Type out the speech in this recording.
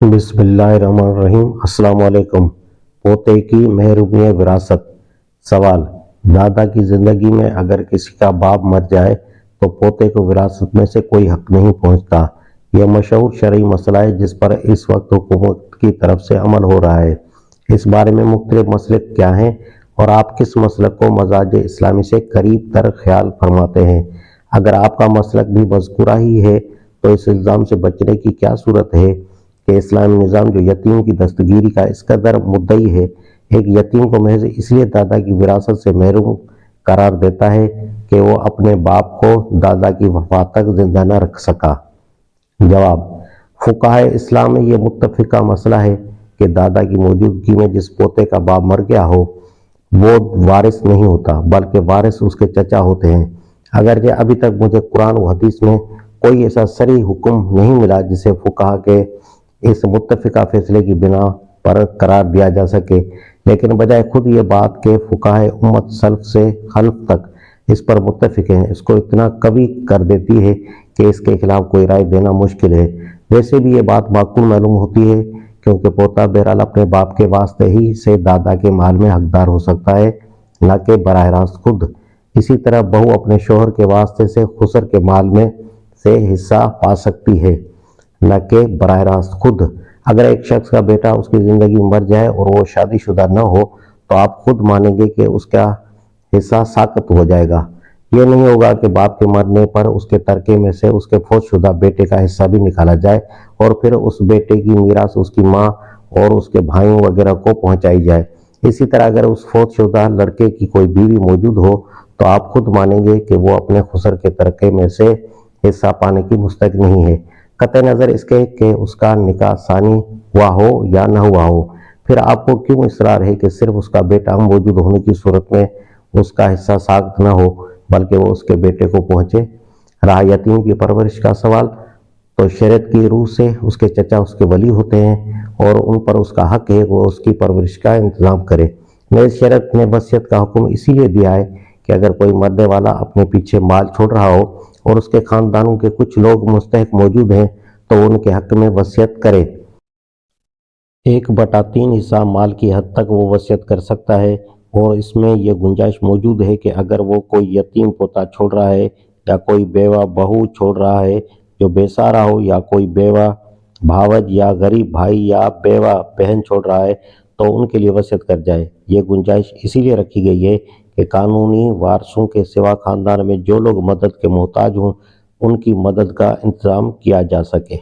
बिस्मिल्लाहिर्रहमानिर्रहीम। अस्सलाम वालेकुम। पोते की महरूमी विरासत। सवाल: दादा की ज़िंदगी में अगर किसी का बाप मर जाए तो पोते को विरासत में से कोई हक नहीं पहुंचता। यह मशहूर शरई मसला है जिस पर इस वक्त हुकूमत की तरफ से अमल हो रहा है। इस बारे में मुख्तलिफ मसलक क्या हैं और आप किस मसलक को मज़ाज इस्लामी से करीब तर ख्याल फरमाते हैं? अगर आपका मसलक भी मज़कूरा ही है तो इस इल्ज़ाम से बचने की क्या सूरत है कि इस्लामी निज़ाम जो यतीम की दस्तगीरी का इस कदर मुद्दई है, एक यतीम को महज इसलिए दादा की विरासत से महरूम करार देता है कि वो अपने बाप को दादा की वफात तक जिंदा न रख सका। जवाब: फुक़हाए इस्लाम में यह मुत्तफ़िका मसला है कि दादा की मौजूदगी में जिस पोते का बाप मर गया हो वो वारिस नहीं होता, बल्कि वारिस उसके चचा होते हैं। अगरचे अभी तक मुझे कुरान व हदीस में कोई ऐसा सरी हुक्म नहीं मिला जिसे फुक़हा के इस मुत्तफ़िका फैसले की बिना पर करार दिया जा सके, लेकिन बजाय खुद ये बात के फुक़हाए उम्मत सल्फ से खल्फ तक इस पर मुत्तफ़िक हैं, इसको इतना कवी कर देती है कि इसके खिलाफ कोई राय देना मुश्किल है। वैसे भी ये बात माकूल मालूम होती है क्योंकि पोता बहरहाल अपने बाप के वास्ते ही से दादा के माल में हकदार हो सकता है, न कि बराह रास्त खुद। इसी तरह बहू अपने शोहर के वास्ते से खुसर के माल में से हिस्सा पा सकती है, न कि बराह रास्त खुद। अगर एक शख्स का बेटा उसकी ज़िंदगी में मर जाए और वो शादीशुदा न हो तो आप खुद मानेंगे कि उसका हिस्सा साक़त हो जाएगा। ये नहीं होगा कि बाप के मरने पर उसके तरके में से उसके फौतशुदा बेटे का हिस्सा भी निकाला जाए और फिर उस बेटे की मीरास उसकी माँ और उसके भाइयों वगैरह को पहुंचाई जाए। इसी तरह अगर उस फौतशुदा लड़के की कोई बीवी मौजूद हो तो आप खुद मानेंगे कि वो अपने खुसर के तरके में से हिस्सा पाने की मुस्तहिक नहीं है, कतई नज़र इसके कि उसका निकाह सानी हुआ हो या न हुआ हो। फिर आपको क्यों इसरार है कि सिर्फ उसका बेटा मौजूद होने की सूरत में उसका हिस्सा साक़त न हो बल्कि वो उसके बेटे को पहुँचे? रहा यतीम की परवरिश का सवाल, तो शरीयत की रूह से उसके चचा उसके वली होते हैं और उन पर उसका हक है वो उसकी परवरिश का इंतज़ाम करे। मेरी शरीयत ने वसीयत का हुक्म इसीलिए दिया है कि अगर कोई मरने वाला अपने पीछे माल छोड़ रहा हो और उसके ख़ानदानों के कुछ लोग मुस्तहिक मौजूद हैं तो उनके हक में वसीयत करे। 1/3 हिस्सा माल की हद तक वो वसीयत कर सकता है और इसमें यह गुंजाइश मौजूद है कि अगर वो कोई यतीम पोता छोड़ रहा है या कोई बेवा बहू छोड़ रहा है जो बेसहारा हो या कोई बेवा भावज या गरीब भाई या बेवा बहन छोड़ रहा है तो उनके लिए वसीयत कर जाए। ये गुंजाइश इसीलिए रखी गई है कि कानूनी वारसों के सिवा खानदान में जो लोग मदद के मोहताज हों उनकी मदद का इंतज़ाम किया जा सके।